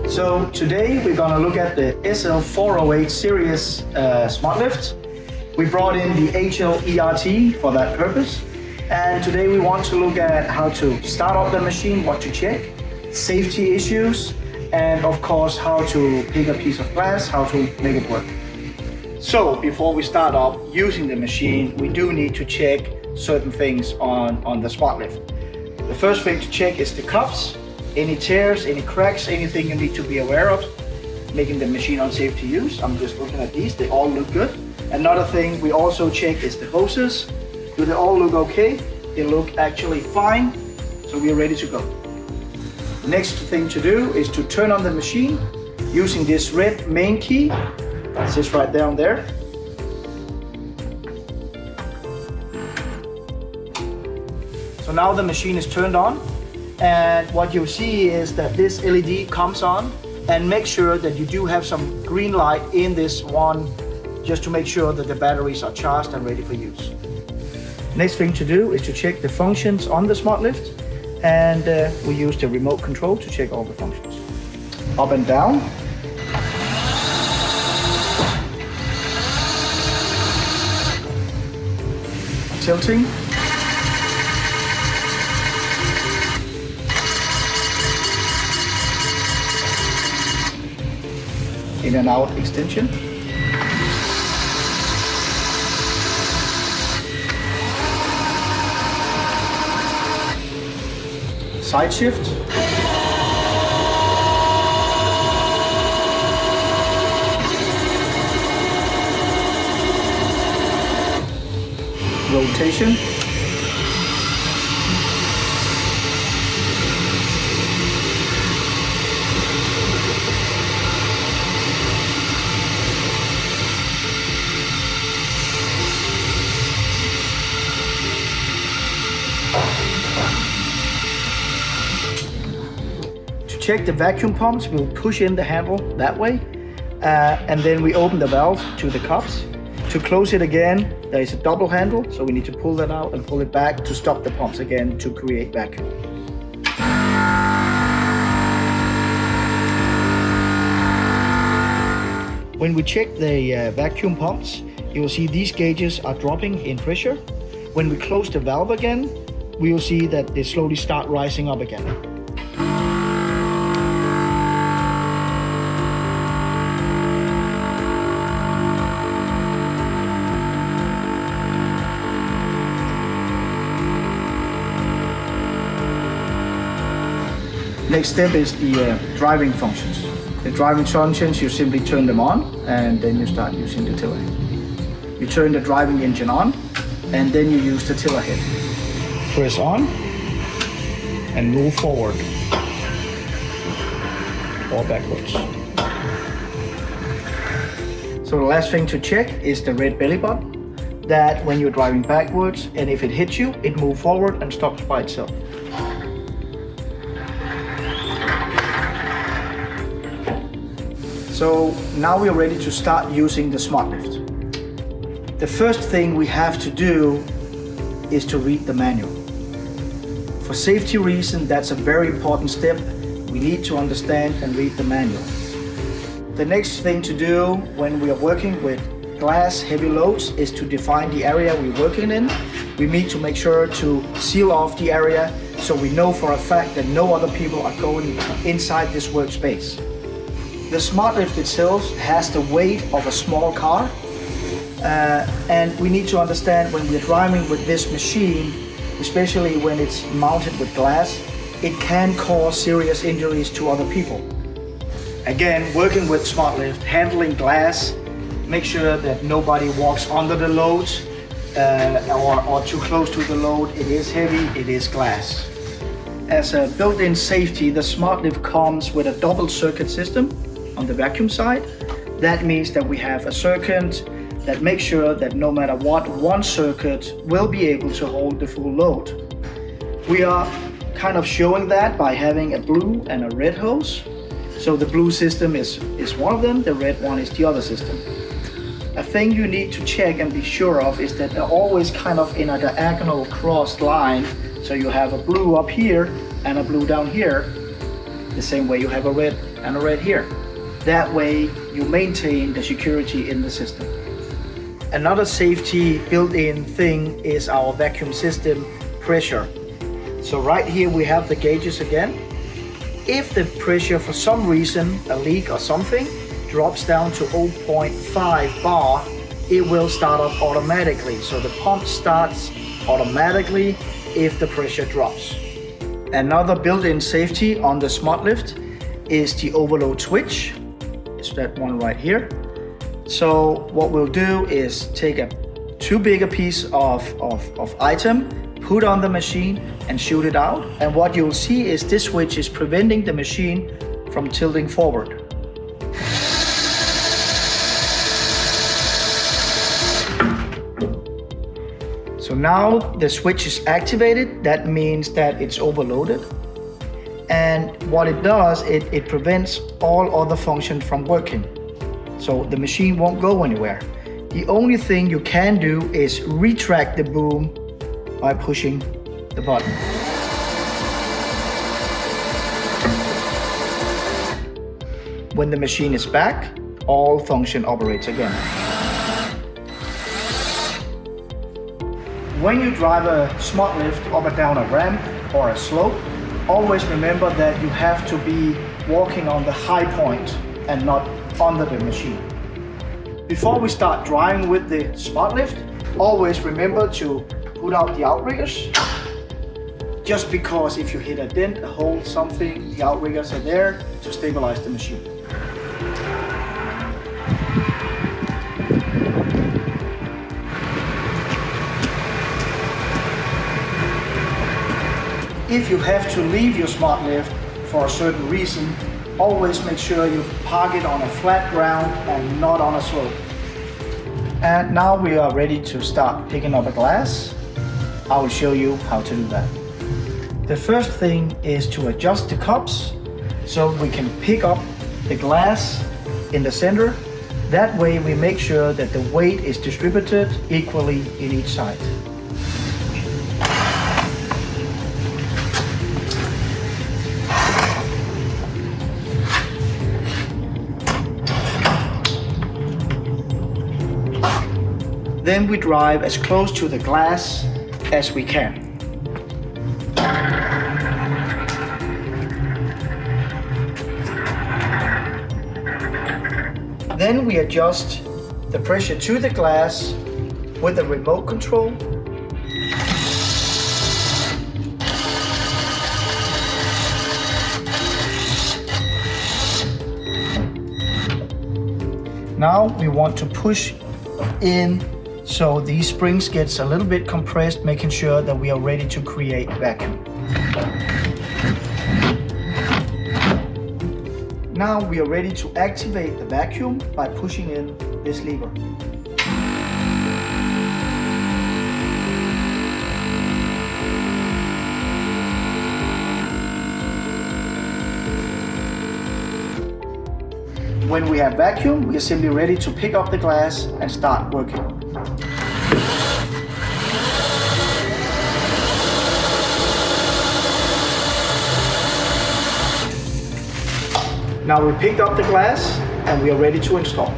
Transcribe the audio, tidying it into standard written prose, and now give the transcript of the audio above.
So today we're gonna look at the SL408 series Smartlift. We brought in the HLERT for that purpose. And today we want to look at how to start up the machine, what to check, safety issues, and of course how to pick a piece of glass, how to make it work. So before we start up using the machine, we do need to check certain things on the Smartlift. The first thing to check is the cups. Any tears, any cracks, anything you need to be aware of, making the machine unsafe to use. I'm just looking at these, they all look good. Another thing we also check is the hoses. Do they all look okay? They look actually fine, so we are ready to go. Next thing to do is to turn on the machine using this red main key. That's this right down there. So now the machine is turned on. And what you see is that this LED comes on, and make sure that you do have some green light in this one, just to make sure that the batteries are charged and ready for use. Next thing to do is to check the functions on the Smartlift, and we use the remote control to check all the functions. Up and down. Tilting. In and out extension. Side shift. Rotation. Check the vacuum pumps, we'll push in the handle that way, and then we open the valve to the cups. To close it again, there is a double handle, so we need to pull that out and pull it back to stop the pumps again to create vacuum. When we check the vacuum pumps, you will see these gauges are dropping in pressure. When we close the valve again, we will see that they slowly start rising up again. Next step is the driving functions. The driving functions, you simply turn them on and then you start using the tiller head. You turn the driving engine on and then you use the tiller head. Press on and move forward or backwards. So the last thing to check is the red belly button, that when you're driving backwards and if it hits you, it moves forward and stops by itself. So now we are ready to start using the Smartlift. The first thing we have to do is to read the manual. For safety reasons, that's a very important step. We need to understand and read the manual. The next thing to do when we are working with glass heavy loads is to define the area we're working in. We need to make sure to seal off the area so we know for a fact that no other people are going inside this workspace. The Smartlift itself has the weight of a small car, and we need to understand when we're driving with this machine, especially when it's mounted with glass, it can cause serious injuries to other people. Again, working with Smartlift, handling glass, make sure that nobody walks under the load or too close to the load. It is heavy, it is glass. As a built-in safety, the Smartlift comes with a double circuit system on the vacuum side. That means that we have a circuit that makes sure that no matter what, one circuit will be able to hold the full load. We are kind of showing that by having a blue and a red hose. So the blue system is one of them, the red one is the other system. A thing you need to check and be sure of is that they're always kind of in a diagonal crossed line So you have a blue up here and a blue down here, the same way you have a red and a red here. That way you maintain the security in the system. Another safety built-in thing is our vacuum system pressure. So right here we have the gauges again. If the pressure for some reason, a leak or something, drops down to 0.5 bar, it will start up automatically. So the pump starts automatically if the pressure drops. Another built-in safety on the Smartlift is the overload switch. It's that one right here. So what we'll do is take a too big a piece of item, put on the machine and shoot it out. And what you'll see is this switch is preventing the machine from tilting forward. So now the switch is activated. That means that it's overloaded. And what it does, it prevents all other functions from working. So the machine won't go anywhere. The only thing you can do is retract the boom by pushing the button. When the machine is back, all function operates again. When you drive a Smartlift up or down a ramp or a slope, always remember that you have to be walking on the high point and not under the machine. Before we start driving with the Smartlift, always remember to put out the outriggers. Just because if you hit a dent, a hole, something, the outriggers are there to stabilize the machine. If you have to leave your Smartlift for a certain reason, always make sure you park it on a flat ground and not on a slope. And now we are ready to start picking up a glass. I will show you how to do that. The first thing is to adjust the cups so we can pick up the glass in the center. That way we make sure that the weight is distributed equally in each side. Then we drive as close to the glass as we can. Then we adjust the pressure to the glass with the remote control. Now we want to push in so these springs gets a little bit compressed, making sure that we are ready to create vacuum. Now we are ready to activate the vacuum by pushing in this lever. When we have vacuum, we are simply ready to pick up the glass and start working. Now we picked up the glass and we are ready to install.